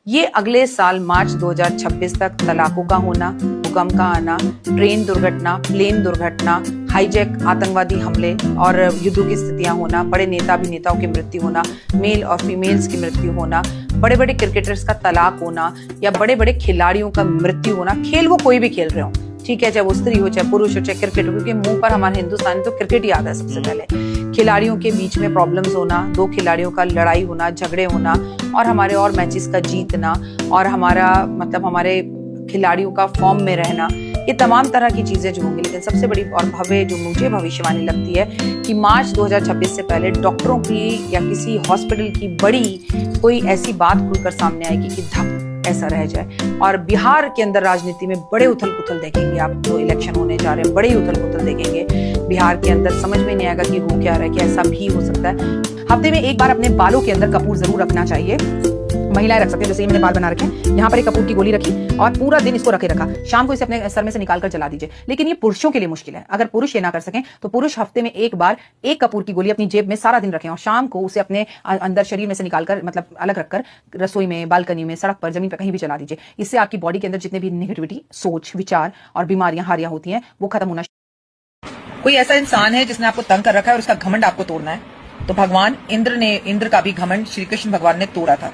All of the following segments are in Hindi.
ये अगले साल मार्च 2026 तक तलाकों का होना, भूकंप का आना, ट्रेन दुर्घटना, प्लेन दुर्घटना, हाईजैक, आतंकवादी हमले और युद्धों की स्थितियां होना, बड़े नेता अभिनेताओं की मृत्यु होना, मेल और फीमेल्स की मृत्यु होना, बड़े बड़े क्रिकेटर्स का तलाक होना या बड़े बड़े खिलाड़ियों का मृत्यु होना, खेल वो कोई भी खेल रहे हो, ठीक है, चाहे वो स्त्री हो, चाहे पुरुष हो, चाहे क्रिकेट हो, क्योंकि मुंह पर हमारे हिंदुस्तान तो क्रिकेट ही आता है सबसे पहले। खिलाड़ियों के बीच में प्रॉब्लम्स होना, दो खिलाड़ियों का लड़ाई होना, झगड़े होना और हमारे और मैचेस का जीतना और हमारा हमारे खिलाड़ियों का फॉर्म में रहना, ये तमाम तरह की चीजें जो होंगी। लेकिन सबसे बड़ी और भव्य जो मुझे भविष्यवाणी लगती है कि मार्च 2026 से पहले डॉक्टरों की या किसी हॉस्पिटल की बड़ी कोई ऐसी बात खुलकर सामने आएगी कि धप ऐसा रह जाए। और बिहार के अंदर राजनीति में बड़े उथल पुथल देखेंगे आप, जो इलेक्शन होने जा रहे हैं, बड़े उथल पुथल देखेंगे बिहार के अंदर। समझ में नहीं आएगा कि हो क्या रहा है, कि ऐसा भी हो सकता है। हफ्ते में एक बार अपने बालों के अंदर कपूर जरूर रखना चाहिए। महिलाएं रख सकते हैं, जैसे मैंने बाल बना रखे हैं, यहाँ पर एक कपूर की गोली रखी और पूरा दिन इसको रखा, शाम को इसे अपने सर में से निकाल कर जला दीजिए। लेकिन ये पुरुषों के लिए मुश्किल है। अगर पुरुष ये ना कर सकें तो पुरुष हफ्ते में एक बार एक कपूर की गोली अपनी जेब में सारा दिन रखें और शाम को उसे अपने अंदर शरीर में से निकालकर अलग रखकर रसोई में, बालकनी में, सड़क पर, जमीन पर कहीं भी जला दीजिए। इससे आपकी बॉडी के अंदर जितने भी नेगेटिविटी, सोच, विचार और बीमारियां, हारियां होती हैं, वो खत्म होना। कोई ऐसा इंसान है जिसने आपको तंग कर रखा है और उसका घमंड आपको तोड़ना है, तो भगवान इंद्र का भी घमंड श्री कृष्ण भगवान ने तोड़ा था।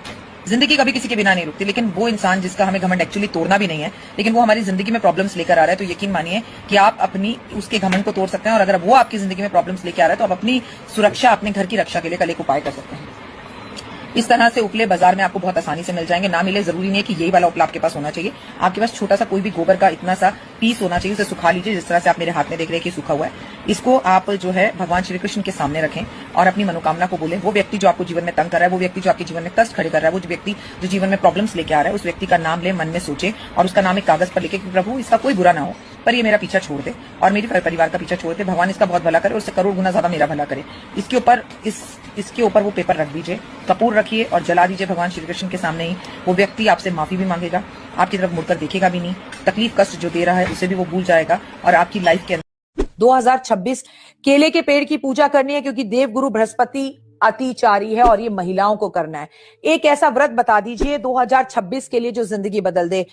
जिंदगी कभी किसी के बिना नहीं रुकती, लेकिन वो इंसान जिसका हमें घमंड एक्चुअली तोड़ना भी नहीं है, लेकिन वो हमारी जिंदगी में प्रॉब्लम्स लेकर आ रहा है, तो यकीन मानिए कि आप अपनी उसके घमंड को तोड़ सकते हैं। और अगर वो आपकी जिंदगी में प्रॉब्लम्स लेकर आ रहा है तो आप अपनी सुरक्षा, अपने घर की रक्षा के लिए कल एक उपाय कर सकते हैं। इस तरह से उपले बाजार में आपको बहुत आसानी से मिल जाएंगे। ना मिले जरूरी नहीं है कि यही वाला उपला आपके पास होना चाहिए। आपके पास छोटा सा कोई भी गोबर का इतना सा पीस होना चाहिए, उसे सुखा लीजिए, जिस तरह से आप मेरे हाथ में देख रहे हैं कि सूखा हुआ है। इसको आप जो है भगवान श्री कृष्ण के सामने रखें और अपनी मनोकामना को बोले। वो व्यक्ति जो आपको जीवन में तंग कर रहा है, वो व्यक्ति जो आपके जीवन में कष्ट खड़े कर रहा है, वो व्यक्ति जो जीवन में प्रॉब्लम्स लेके आ रहा है, उस व्यक्ति का नाम ले, मन में सोचे और उसका नाम एक कागज पर लिखे कि प्रभु इसका कोई बुरा ना हो, पर ये मेरा पीछा छोड़ दे और मेरे परिवार का पीछा छोड़ दे। भगवान इसका बहुत भला करे और उससे करोड़ गुना ज्यादा मेरा भला करे। इसके ऊपर वो पेपर रख दीजिए, कपूर रखिए और जला दीजिए भगवान श्री कृष्ण के सामने ही। वो व्यक्ति आपसे माफी भी मांगेगा, आपकी तरफ मुड़कर देखेगा भी नहीं, तकलीफ कष्ट जो दे रहा है उसे भी वो भूल जाएगा और आपकी लाइफ के अंदर 2026 केले के पेड़ की पूजा करनी है, क्योंकि देवगुरु बृहस्पति अतिचारी है और ये महिलाओं को करना है। एक ऐसा व्रत बता दीजिए 2026 के लिए जो जिंदगी बदल दे।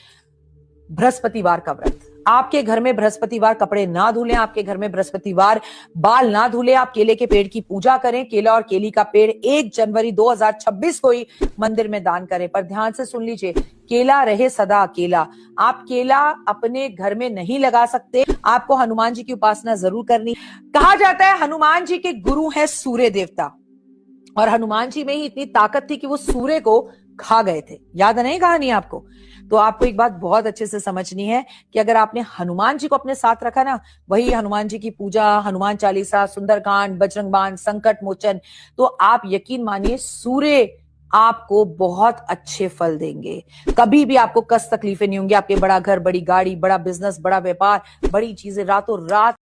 बृहस्पतिवार का व्रत। आपके घर में बृहस्पतिवार कपड़े ना धुलें, आपके घर में बृहस्पतिवार बाल ना धुलें, आप केले के पेड़ की पूजा करें। केला और केली का पेड़ 1 जनवरी 2026 को ही मंदिर में दान करें। पर ध्यान से सुन लीजिए, केला रहे सदा अकेला। आप केला अपने घर में नहीं लगा सकते, आपको हनुमान जी की उपासना जरूर करनी। कहा जाता है हनुमान जी के गुरु है सूर्य देवता, और हनुमान जी में ही इतनी ताकत थी कि वो सूर्य को खा गए थे। याद नहीं कहानी आपको? तो आपको एक बात बहुत अच्छे से समझनी है कि अगर आपने हनुमान जी को अपने साथ रखा ना, वही हनुमान जी की पूजा, हनुमान चालीसा, सुंदरकांड, बजरंग बाण, संकट मोचन, तो आप यकीन मानिए सूर्य आपको बहुत अच्छे फल देंगे। कभी भी आपको कष्ट तकलीफें नहीं होंगी। आपके बड़ा घर, बड़ी गाड़ी, बड़ा बिजनेस, बड़ा व्यापार, बड़ी चीजें रातों रात